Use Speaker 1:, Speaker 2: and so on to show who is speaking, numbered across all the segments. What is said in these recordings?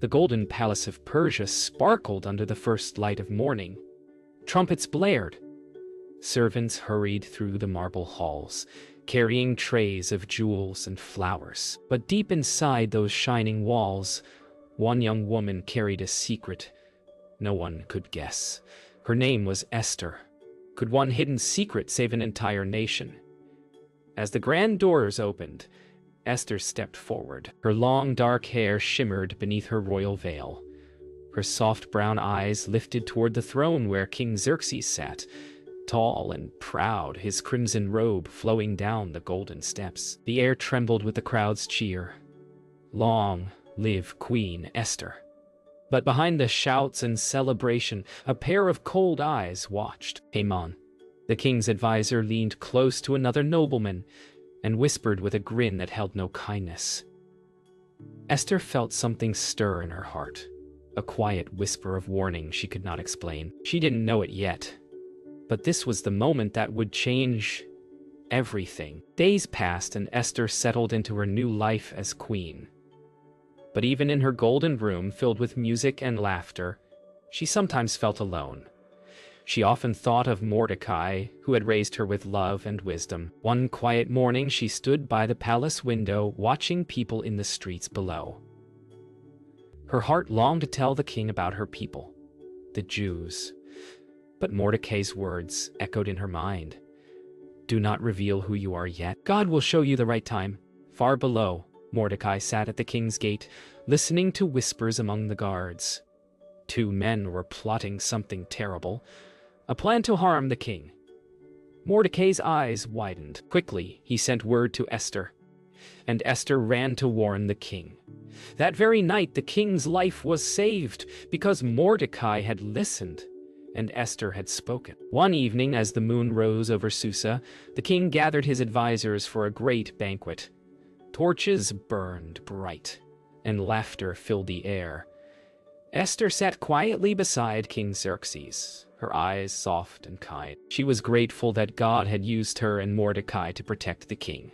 Speaker 1: The golden palace of Persia sparkled under the first light of morning. Trumpets blared. Servants hurried through the marble halls, carrying trays of jewels and flowers. But deep inside those shining walls, one young woman carried a secret no one could guess. Her name was Esther. Could one hidden secret save an entire nation? As the grand doors opened, Esther stepped forward. Her long dark hair shimmered beneath her royal veil. Her soft brown eyes lifted toward the throne where King Xerxes sat, tall and proud, his crimson robe flowing down the golden steps. The air trembled with the crowd's cheer. Long live Queen Esther. But behind the shouts and celebration, a pair of cold eyes watched. Haman, the king's advisor, leaned close to another nobleman and whispered with a grin that held no kindness. Esther felt something stir in her heart, a quiet whisper of warning she could not explain. She didn't know it yet, but this was the moment that would change everything. Days passed and Esther settled into her new life as queen. But even in her golden room filled with music and laughter, she sometimes felt alone. She often thought of Mordecai, who had raised her with love and wisdom. One quiet morning, she stood by the palace window, watching people in the streets below. Her heart longed to tell the king about her people, the Jews. But Mordecai's words echoed in her mind. "Do not reveal who you are yet. God will show you the right time." Far below, Mordecai sat at the king's gate, listening to whispers among the guards. Two men were plotting something terrible, a plan to harm the king. Mordecai's eyes widened. Quickly, he sent word to Esther, and Esther ran to warn the king. That very night, the king's life was saved because Mordecai had listened and Esther had spoken. One evening, as the moon rose over Susa, the king gathered his advisors for a great banquet. Torches burned bright, and laughter filled the air. Esther sat quietly beside King Xerxes, her eyes soft and kind. She was grateful that God had used her and Mordecai to protect the king.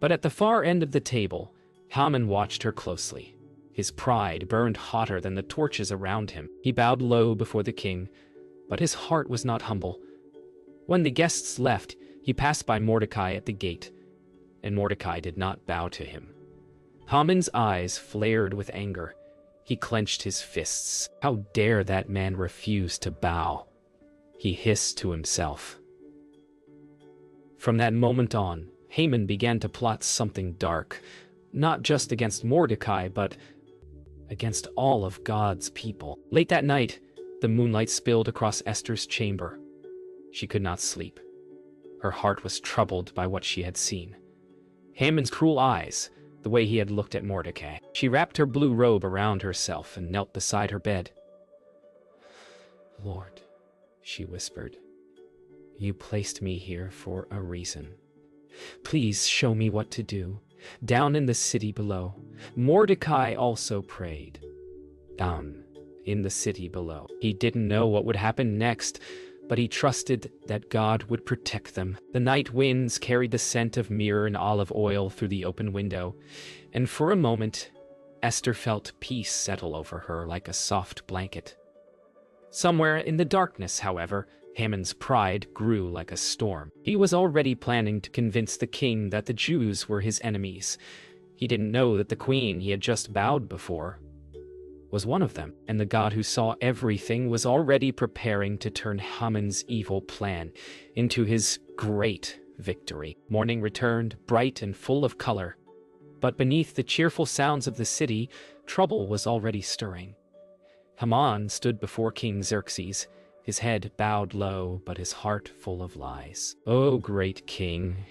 Speaker 1: But at the far end of the table, Haman watched her closely. His pride burned hotter than the torches around him. He bowed low before the king, but his heart was not humble. When the guests left, he passed by Mordecai at the gate, and Mordecai did not bow to him. Haman's eyes flared with anger. He clenched his fists. How dare that man refuse to bow? He hissed to himself. From that moment on, Haman began to plot something dark, not just against Mordecai, but against all of God's people. Late that night, the moonlight spilled across Esther's chamber. She could not sleep. Her heart was troubled by what she had seen. Haman's cruel eyes, the way he had looked at Mordecai. She wrapped her blue robe around herself and knelt beside her bed. "Lord," she whispered, "you placed me here for a reason. Please show me what to do." Down in the city below, Mordecai also prayed. Down in the city below. He didn't know what would happen next, but he trusted that God would protect them. The night winds carried the scent of myrrh and olive oil through the open window, and for a moment, Esther felt peace settle over her like a soft blanket. Somewhere in the darkness, however, Haman's pride grew like a storm. He was already planning to convince the king that the Jews were his enemies. He didn't know that the queen he had just bowed before was one of them, and the God who saw everything was already preparing to turn Haman's evil plan into his great victory. Morning returned, bright and full of color, but beneath the cheerful sounds of the city, trouble was already stirring. Haman stood before King Xerxes, his head bowed low, but his heart full of lies. "O great king,"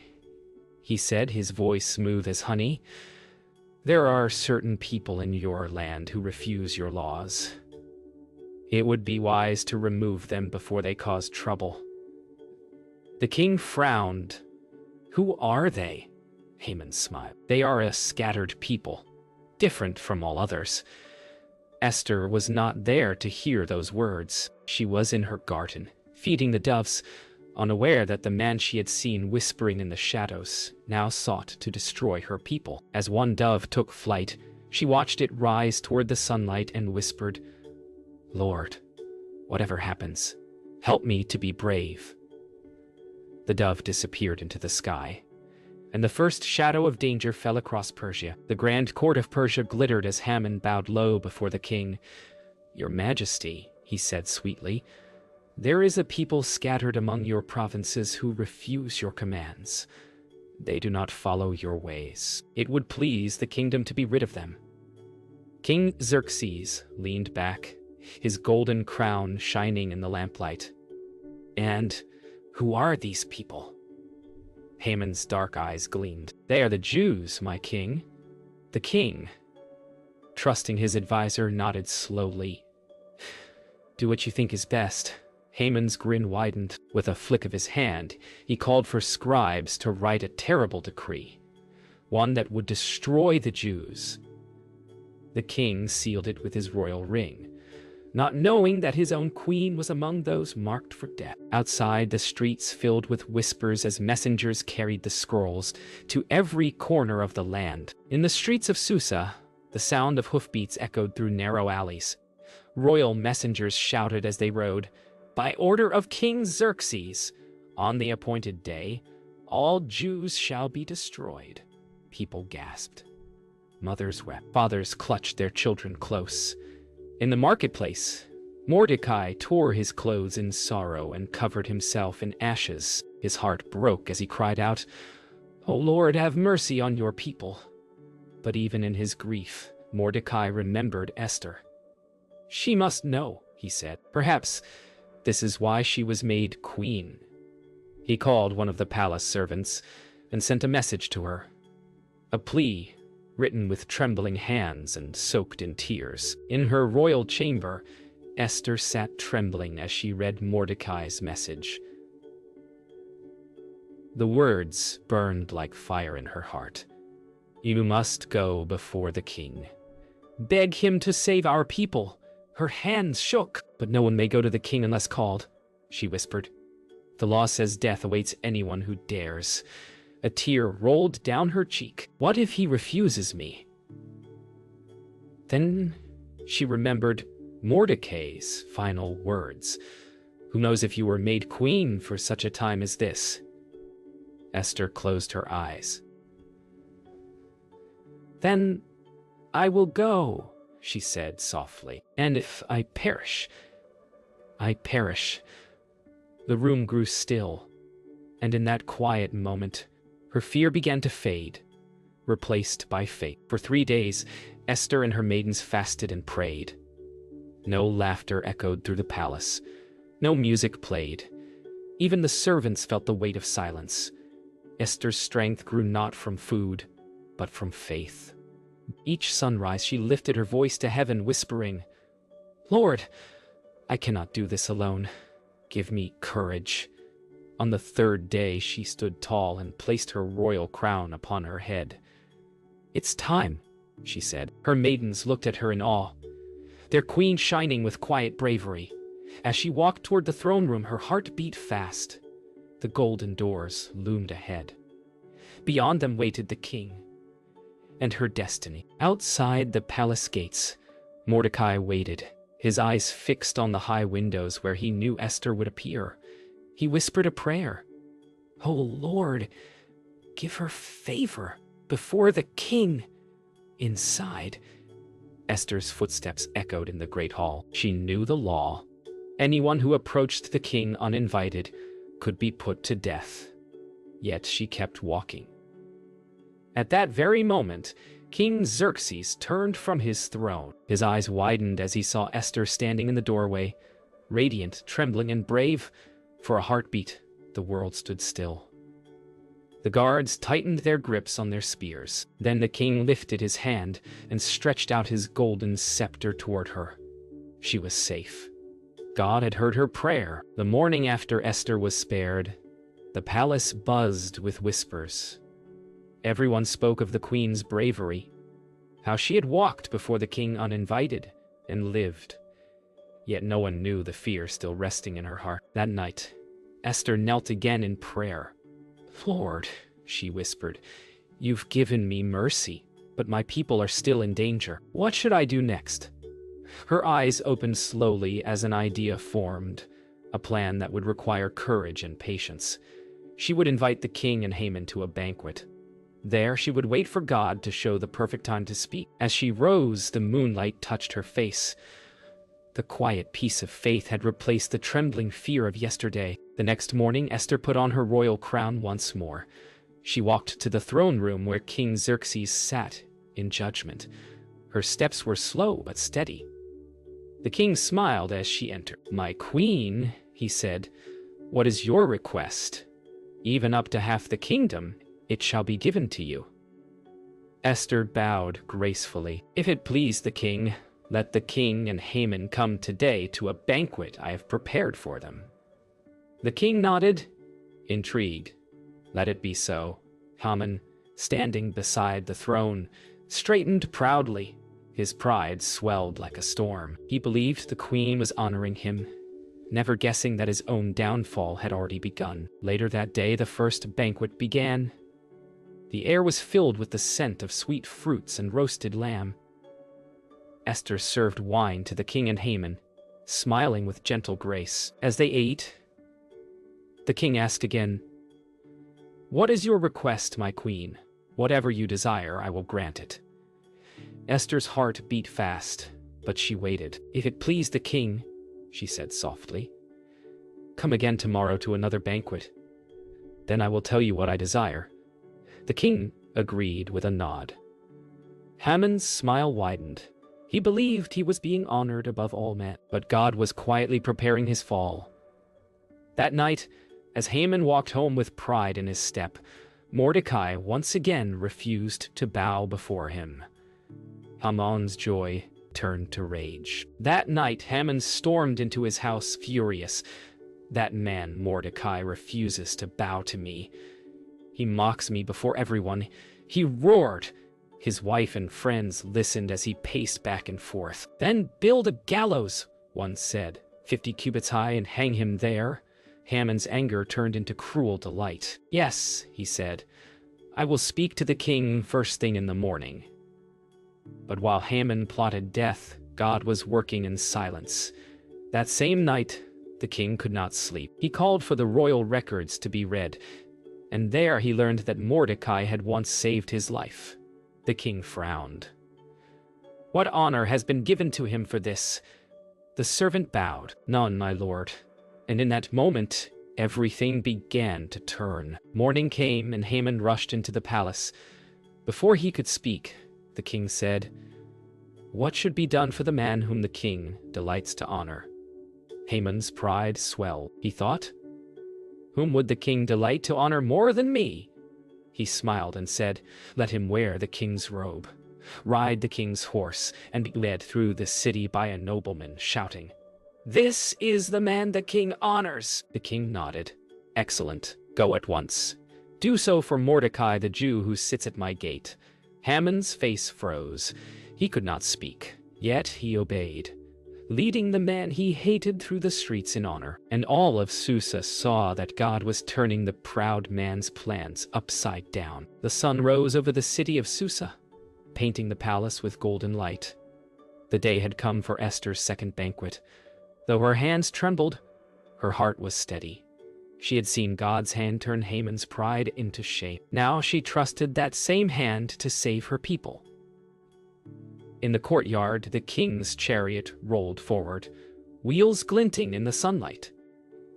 Speaker 1: he said, his voice smooth as honey, "there are certain people in your land who refuse your laws. It would be wise to remove them before they cause trouble." The king frowned. "Who are they?" Haman smiled. "They are a scattered people, different from all others." Esther was not there to hear those words. She was in her garden, feeding the doves, unaware that the man she had seen whispering in the shadows now sought to destroy her people. As one dove took flight, She watched it rise toward the sunlight and whispered, "Lord, whatever happens, help me to be brave." The dove disappeared into the sky, and the first shadow of danger fell across Persia. The grand court of Persia glittered as Haman bowed low before the king. "Your Majesty," he said sweetly, "there is a people scattered among your provinces who refuse your commands. They do not follow your ways. It would please the kingdom to be rid of them." King Xerxes leaned back, his golden crown shining in the lamplight. "And who are these people?" Haman's dark eyes gleamed. "They are the Jews, my king." The king, trusting his advisor, nodded slowly. "Do what you think is best." Haman's grin widened. With a flick of his hand, he called for scribes to write a terrible decree, one that would destroy the Jews. The king sealed it with his royal ring, not knowing that his own queen was among those marked for death. Outside, the streets filled with whispers as messengers carried the scrolls to every corner of the land. In the streets of Susa, the sound of hoofbeats echoed through narrow alleys. Royal messengers shouted as they rode, "By order of King Xerxes, on the appointed day, all Jews shall be destroyed." People gasped. Mothers wept. Fathers clutched their children close. In the marketplace, Mordecai tore his clothes in sorrow and covered himself in ashes. His heart broke as he cried out, "O Lord, have mercy on your people." But even in his grief, Mordecai remembered Esther. "She must know," he said. "Perhaps this is why she was made queen." He called one of the palace servants and sent a message to her. A plea written with trembling hands and soaked in tears. In her royal chamber, Esther sat trembling as she read Mordecai's message. The words burned like fire in her heart. "You must go before the king. Beg him to save our people." Her hands shook. "But no one may go to the king unless called," she whispered. "The law says death awaits anyone who dares." A tear rolled down her cheek. "What if he refuses me?" Then she remembered Mordecai's final words. "Who knows if you were made queen for such a time as this?" Esther closed her eyes. "Then I will go," she said softly. "And if I perish, I perish." The room grew still, and in that quiet moment, her fear began to fade, replaced by faith. For 3 days, Esther and her maidens fasted and prayed. No laughter echoed through the palace. No music played. Even the servants felt the weight of silence. Esther's strength grew not from food, but from faith. Each sunrise, she lifted her voice to heaven, whispering, "Lord, I cannot do this alone. Give me courage." On the 3rd day, she stood tall and placed her royal crown upon her head. "It's time," she said. Her maidens looked at her in awe, their queen shining with quiet bravery. As she walked toward the throne room, her heart beat fast. The golden doors loomed ahead. Beyond them waited the king and her destiny. Outside the palace gates, Mordecai waited, his eyes fixed on the high windows where he knew Esther would appear. He whispered a prayer. "Oh Lord, give her favor before the king." Inside, Esther's footsteps echoed in the great hall. She knew the law. Anyone who approached the king uninvited could be put to death. Yet she kept walking. At that very moment, King Xerxes turned from his throne. His eyes widened as he saw Esther standing in the doorway, radiant, trembling, and brave. For a heartbeat, the world stood still. The guards tightened their grips on their spears. Then the king lifted his hand and stretched out his golden scepter toward her. She was safe. God had heard her prayer. The morning after Esther was spared, the palace buzzed with whispers. Everyone spoke of the queen's bravery, how she had walked before the king uninvited and lived. Yet no one knew the fear still resting in her heart. That night, Esther knelt again in prayer. "Lord," she whispered, "you've given me mercy. but my people are still in danger. What should I do next?" Her eyes opened slowly as an idea formed, a plan that would require courage and patience. She would invite the king and Haman to a banquet. There she would wait for God to show the perfect time to speak. As she rose, the moonlight touched her face. The quiet peace of faith had replaced the trembling fear of yesterday. The next morning, Esther put on her royal crown once more. She walked to the throne room where King Xerxes sat in judgment. Her steps were slow but steady. The king smiled as she entered. "My queen," he said, "what is your request? Even up to half the kingdom, it shall be given to you." Esther bowed gracefully. "If it please the king, let the king and Haman come today to a banquet I have prepared for them." The king nodded, intrigued. "Let it be so." Haman, standing beside the throne, straightened proudly. His pride swelled like a storm. He believed the queen was honoring him, never guessing that his own downfall had already begun. Later that day, the first banquet began. The air was filled with the scent of sweet fruits and roasted lamb. Esther served wine to the king and Haman, smiling with gentle grace. As they ate, the king asked again, "What is your request, my queen? Whatever you desire, I will grant it." Esther's heart beat fast, but she waited. "If it please the king," she said softly, "come again tomorrow to another banquet. Then I will tell you what I desire." The king agreed with a nod. Haman's smile widened. He believed he was being honored above all men, but God was quietly preparing his fall. That night, as Haman walked home with pride in his step, Mordecai once again refused to bow before him. Haman's joy turned to rage. That night, Haman stormed into his house furious. "That man Mordecai refuses to bow to me. He mocks me before everyone," he roared. His wife and friends listened as he paced back and forth. "Then build a gallows," one said, 50 cubits high, and hang him there." Haman's anger turned into cruel delight. "Yes," he said, "I will speak to the king first thing in the morning." But while Haman plotted death, God was working in silence. That same night, the king could not sleep. He called for the royal records to be read, and there he learned that Mordecai had once saved his life. The king frowned. "What honor has been given to him for this?" The servant bowed. "None, my lord." And in that moment, everything began to turn. Morning came, and Haman rushed into the palace. Before he could speak, the king said, "What should be done for the man whom the king delights to honor?" Haman's pride swelled. He thought, "Whom would the king delight to honor more than me?" He smiled and said, "Let him wear the king's robe, ride the king's horse, and be led through the city by a nobleman, shouting, 'This is the man the king honors!'" The king nodded. "Excellent. Go at once. Do so for Mordecai the Jew who sits at my gate." Haman's face froze. He could not speak, yet he obeyed, leading the man he hated through the streets in honor. And all of Susa saw that God was turning the proud man's plans upside down. The sun rose over the city of Susa, painting the palace with golden light. The day had come for Esther's second banquet. Though her hands trembled, her heart was steady. She had seen God's hand turn Haman's pride into shape. Now she trusted that same hand to save her people. In the courtyard, the king's chariot rolled forward, wheels glinting in the sunlight.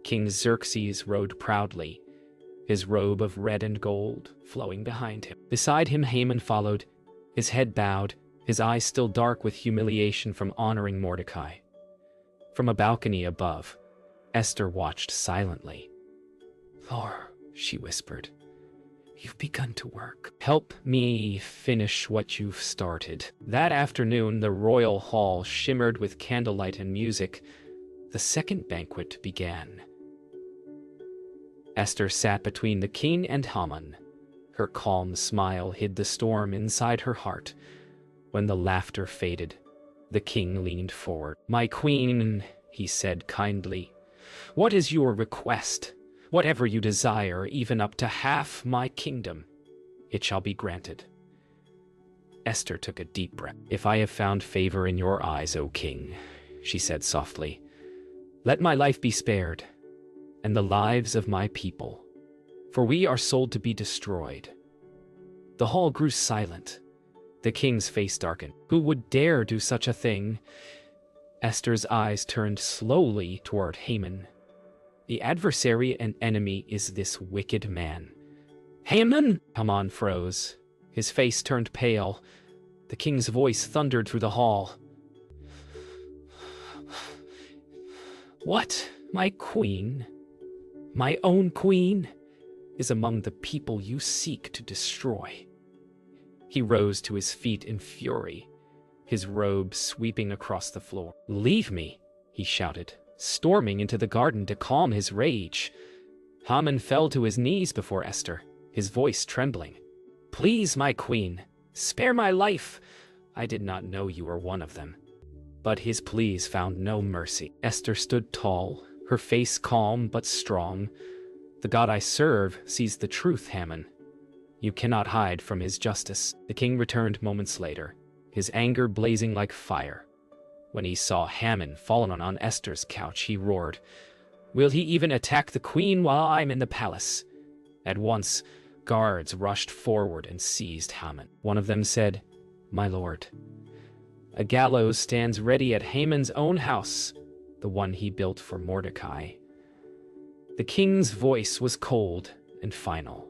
Speaker 1: King Xerxes rode proudly, his robe of red and gold flowing behind him. Beside him, Haman followed, his head bowed, his eyes still dark with humiliation from honoring Mordecai. From a balcony above, Esther watched silently. "Lord," she whispered, "you've begun to work. Help me finish what you've started." That afternoon, the royal hall shimmered with candlelight and music. The second banquet began. Esther sat between the king and Haman. Her calm smile hid the storm inside her heart. When the laughter faded, the king leaned forward. "My queen," he said kindly, "what is your request? Whatever you desire, even up to half my kingdom, it shall be granted." Esther took a deep breath. "If I have found favor in your eyes, O king," she said softly, "let my life be spared, and the lives of my people, for we are sold to be destroyed." The hall grew silent. The king's face darkened. Who would dare do such a thing? Esther's eyes turned slowly toward Haman. The adversary and enemy is this wicked man. "Haman!" Haman froze. His face turned pale. The king's voice thundered through the hall. "What? My queen, my own queen, is among the people you seek to destroy." He rose to his feet in fury, his robe sweeping across the floor. "Leave me," he shouted, storming into the garden to calm his rage. Haman fell to his knees before Esther, his voice trembling. "Please, my queen, spare my life. I did not know you were one of them." But his pleas found no mercy. Esther stood tall, her face calm but strong. "The God I serve sees the truth, Haman. You cannot hide from his justice." The king returned moments later, his anger blazing like fire. When he saw Haman fallen on Esther's couch, he roared, "Will he even attack the queen while I'm in the palace?" At once, guards rushed forward and seized Haman. One of them said, "My lord, a gallows stands ready at Haman's own house, the one he built for Mordecai." The king's voice was cold and final.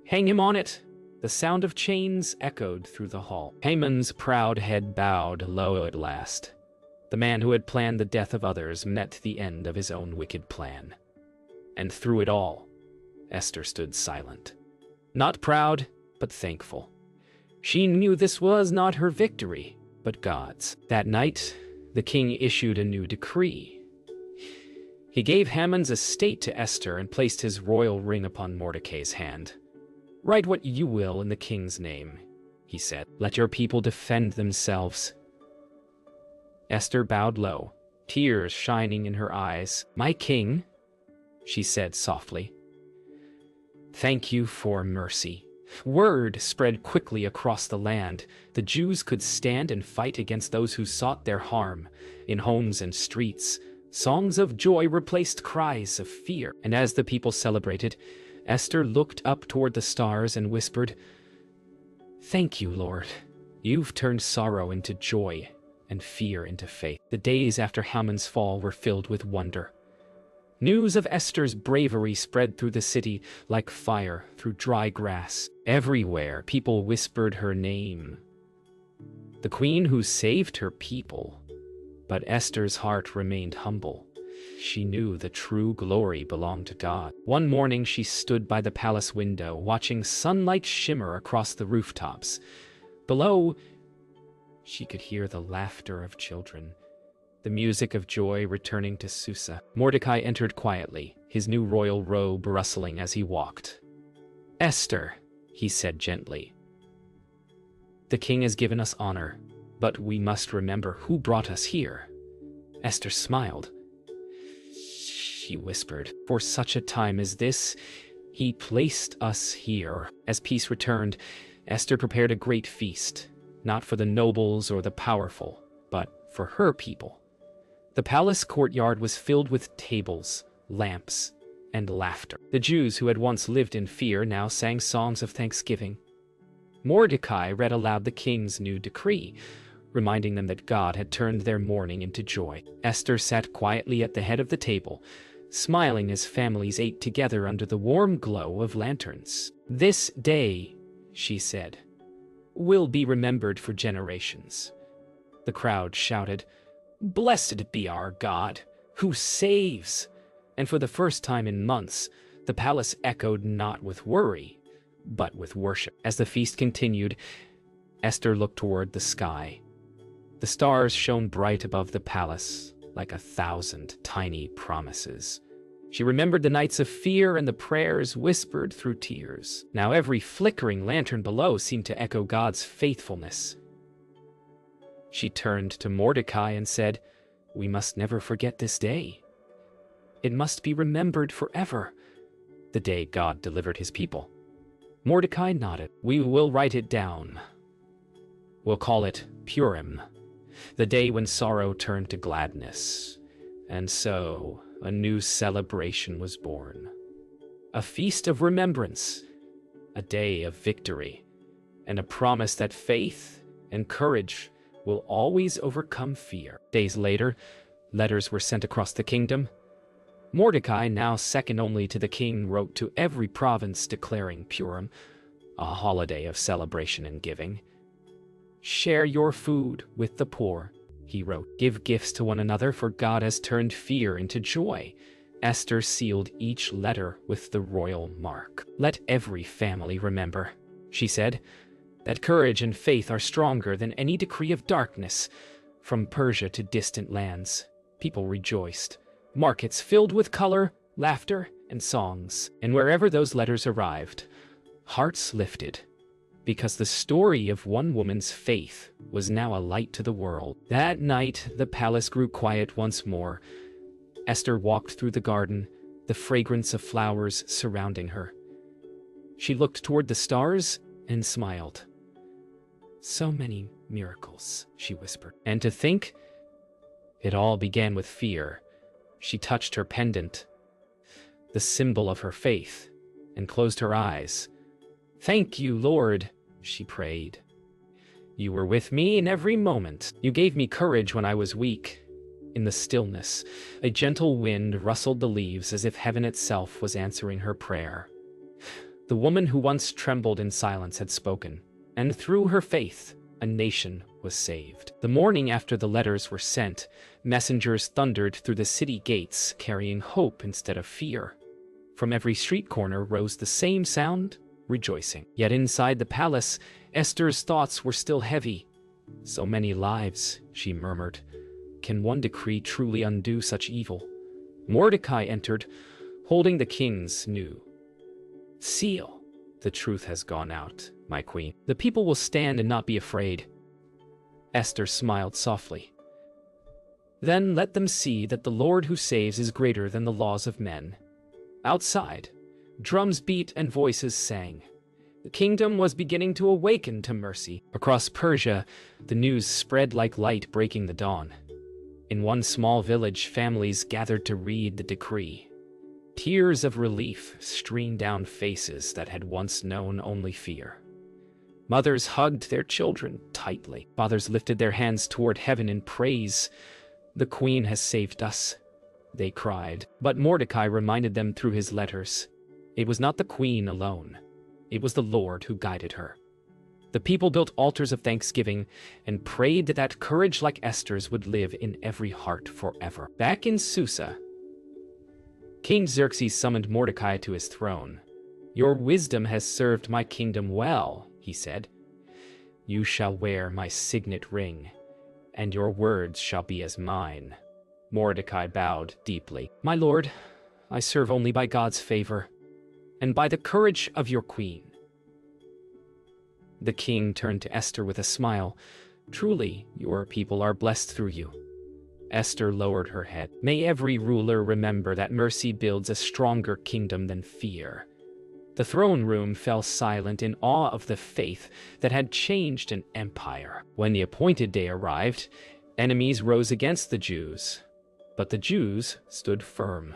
Speaker 1: "Hang him on it!" The sound of chains echoed through the hall. Haman's proud head bowed low at last. The man who had planned the death of others met the end of his own wicked plan. And through it all, Esther stood silent. Not proud, but thankful. She knew this was not her victory, but God's. That night, the king issued a new decree. He gave Haman's estate to Esther and placed his royal ring upon Mordecai's hand. "Write what you will in the king's name," he said. "Let your people defend themselves." Esther bowed low, tears shining in her eyes. "My king," she said softly, "thank you for mercy." Word spread quickly across the land. The Jews could stand and fight against those who sought their harm. In homes and streets, songs of joy replaced cries of fear. And as the people celebrated, Esther looked up toward the stars and whispered, "Thank you, Lord. You've turned sorrow into joy and fear into faith." The days after Haman's fall were filled with wonder. News of Esther's bravery spread through the city like fire through dry grass. Everywhere, people whispered her name, the queen who saved her people. But Esther's heart remained humble. She knew the true glory belonged to God. One morning, she stood by the palace window, watching sunlight shimmer across the rooftops. Below, she could hear the laughter of children, the music of joy returning to Susa. Mordecai entered quietly, his new royal robe rustling as he walked. "Esther," he said gently, "the king has given us honor, but we must remember who brought us here." Esther smiled. She whispered, "For such a time as this, he placed us here." As peace returned, Esther prepared a great feast, not for the nobles or the powerful, but for her people. The palace courtyard was filled with tables, lamps, and laughter. The Jews who had once lived in fear now sang songs of thanksgiving. Mordecai read aloud the king's new decree, reminding them that God had turned their mourning into joy. Esther sat quietly at the head of the table, smiling as families ate together under the warm glow of lanterns. "This day," she said, "will be remembered for generations." The crowd shouted, "Blessed be our God, who saves!" And for the first time in months, the palace echoed not with worry, but with worship. As the feast continued, Esther looked toward the sky. The stars shone bright above the palace, like 1,000 tiny promises. She remembered the nights of fear and the prayers whispered through tears. Now every flickering lantern below seemed to echo God's faithfulness. She turned to Mordecai and said, "We must never forget this day. It must be remembered forever, the day God delivered his people." Mordecai nodded. "We will write it down," We'll call it Purim, the day when sorrow turned to gladness. And so, a new celebration was born. A feast of remembrance, a day of victory, and a promise that faith and courage will always overcome fear. Days later, letters were sent across the kingdom. Mordecai, now second only to the king, wrote to every province declaring Purim a holiday of celebration and giving. "Share your food with the poor," he wrote. "Give gifts to one another, for God has turned fear into joy." Esther sealed each letter with the royal mark. "Let every family remember," she said, "that courage and faith are stronger than any decree of darkness." From Persia to distant lands, people rejoiced. Markets filled with color, laughter, and songs. And wherever those letters arrived, hearts lifted, because the story of one woman's faith was now a light to the world. That night, the palace grew quiet once more. Esther walked through the garden, the fragrance of flowers surrounding her. She looked toward the stars and smiled. "So many miracles," she whispered. "And to think, it all began with fear." She touched her pendant, the symbol of her faith, and closed her eyes. "Thank you, Lord," she prayed. "You were with me in every moment. You gave me courage when I was weak." In the stillness, a gentle wind rustled the leaves as if heaven itself was answering her prayer. The woman who once trembled in silence had spoken, and through her faith, a nation was saved. The morning after the letters were sent, messengers thundered through the city gates, carrying hope instead of fear. From every street corner rose the same sound, rejoicing. Yet inside the palace, Esther's thoughts were still heavy. "So many lives," she murmured. "Can one decree truly undo such evil?" Mordecai entered, holding the king's new seal. "The truth has gone out, my queen. The people will stand and not be afraid." Esther smiled softly. "Then let them see that the Lord who saves is greater than the laws of men." Outside, drums beat and voices sang. The kingdom was beginning to awaken to mercy. Across Persia, the news spread like light breaking the dawn. In one small village, families gathered to read the decree. Tears of relief streamed down faces that had once known only fear. Mothers hugged their children tightly. Fathers lifted their hands toward heaven in praise. "The queen has saved us," they cried. But Mordecai reminded them through his letters. It was not the queen alone. It was the Lord who guided her. The people built altars of thanksgiving and prayed that courage like Esther's would live in every heart forever. Back in Susa, King Xerxes summoned Mordecai to his throne. "Your wisdom has served my kingdom well," he said. "You shall wear my signet ring, and your words shall be as mine." Mordecai bowed deeply. "My lord, I serve only by God's favor, and by the courage of your queen." The king turned to Esther with a smile. "Truly, your people are blessed through you." Esther lowered her head. "May every ruler remember that mercy builds a stronger kingdom than fear." The throne room fell silent in awe of the faith that had changed an empire. When the appointed day arrived, enemies rose against the Jews, but the Jews stood firm.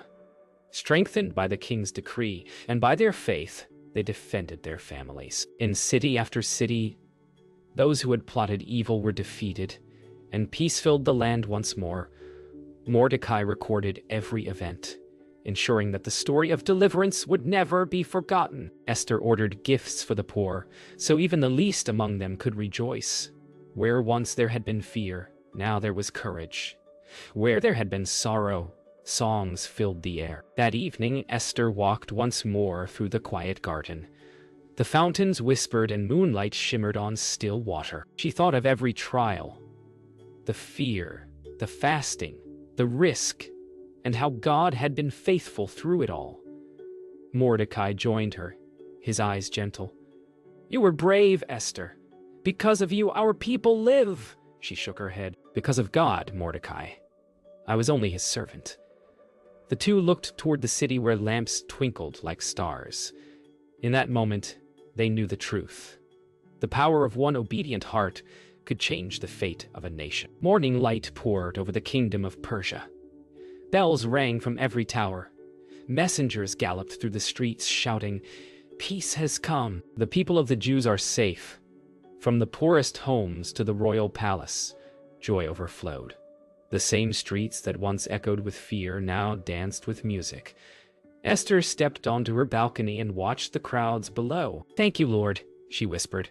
Speaker 1: Strengthened by the king's decree and by their faith, they defended their families. In city after city, those who had plotted evil were defeated, and peace filled the land once more. Mordecai recorded every event, ensuring that the story of deliverance would never be forgotten. Esther ordered gifts for the poor, so even the least among them could rejoice. Where once there had been fear, now there was courage. Where there had been sorrow, songs filled the air. That evening, Esther walked once more through the quiet garden. The fountains whispered and moonlight shimmered on still water. She thought of every trial, the fear, the fasting, the risk, and how God had been faithful through it all. Mordecai joined her, his eyes gentle. "You were brave, Esther. Because of you, our people live." She shook her head. "Because of God, Mordecai. I was only his servant." The two looked toward the city where lamps twinkled like stars. In that moment, they knew the truth. The power of one obedient heart could change the fate of a nation. Morning light poured over the kingdom of Persia. Bells rang from every tower. Messengers galloped through the streets shouting, "Peace has come. The people of the Jews are safe." From the poorest homes to the royal palace, joy overflowed. The same streets that once echoed with fear now danced with music. Esther stepped onto her balcony and watched the crowds below. "Thank you, Lord," she whispered.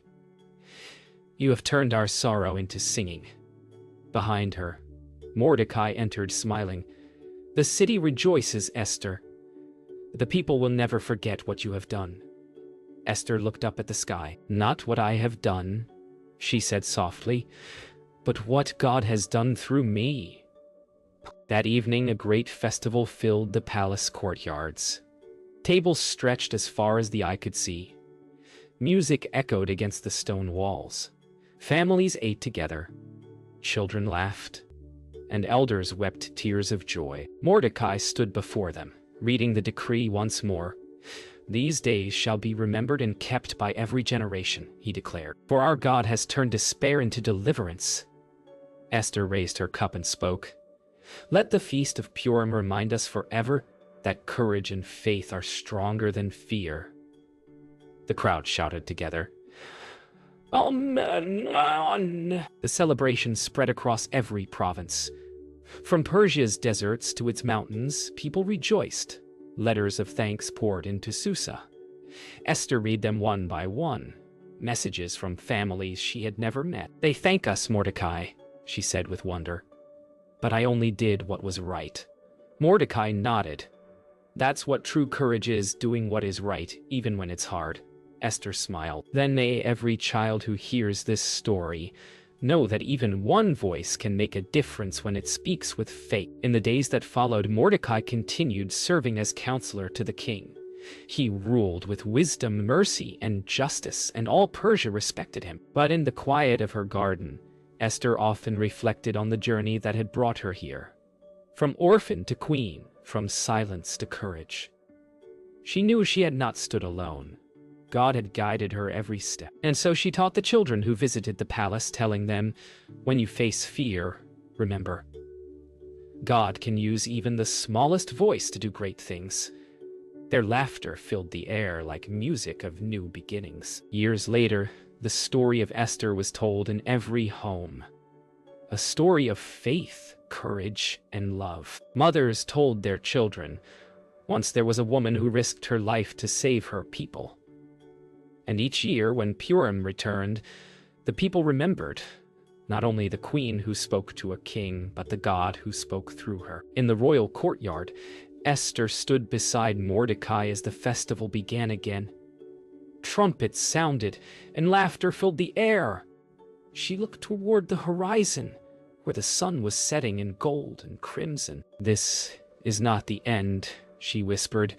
Speaker 1: "You have turned our sorrow into singing." Behind her, Mordecai entered smiling. "The city rejoices, Esther. The people will never forget what you have done." Esther looked up at the sky. "Not what I have done," she said softly, "but what God has done through me." That evening, a great festival filled the palace courtyards. Tables stretched as far as the eye could see. Music echoed against the stone walls. Families ate together. Children laughed, and elders wept tears of joy. Mordecai stood before them, reading the decree once more. "These days shall be remembered and kept by every generation," he declared. "For our God has turned despair into deliverance." Esther raised her cup and spoke. "Let the feast of Purim remind us forever that courage and faith are stronger than fear." The crowd shouted together, "Amen." The celebration spread across every province. From Persia's deserts to its mountains, people rejoiced. Letters of thanks poured into Susa. Esther read them one by one, messages from families she had never met. "They thank us, Mordecai," she said with wonder. "But I only did what was right." Mordecai nodded. "That's what true courage is, doing what is right, even when it's hard." Esther smiled. "Then may every child who hears this story know that even one voice can make a difference when it speaks with faith." In the days that followed, Mordecai continued serving as counselor to the king. He ruled with wisdom, mercy, and justice, and all Persia respected him. But in the quiet of her garden, Esther often reflected on the journey that had brought her here. From orphan to queen, from silence to courage. She knew she had not stood alone. God had guided her every step. And so she taught the children who visited the palace, telling them, "When you face fear, remember, God can use even the smallest voice to do great things." Their laughter filled the air like music of new beginnings. Years later, the story of Esther was told in every home. A story of faith, courage, and love. Mothers told their children, "Once there was a woman who risked her life to save her people." And each year, when Purim returned, the people remembered not only the queen who spoke to a king, but the God who spoke through her. In the royal courtyard, Esther stood beside Mordecai as the festival began again. Trumpets sounded, and laughter filled the air. She looked toward the horizon, where the sun was setting in gold and crimson. "This is not the end," she whispered.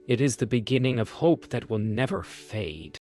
Speaker 1: "It is the beginning of hope that will never fade."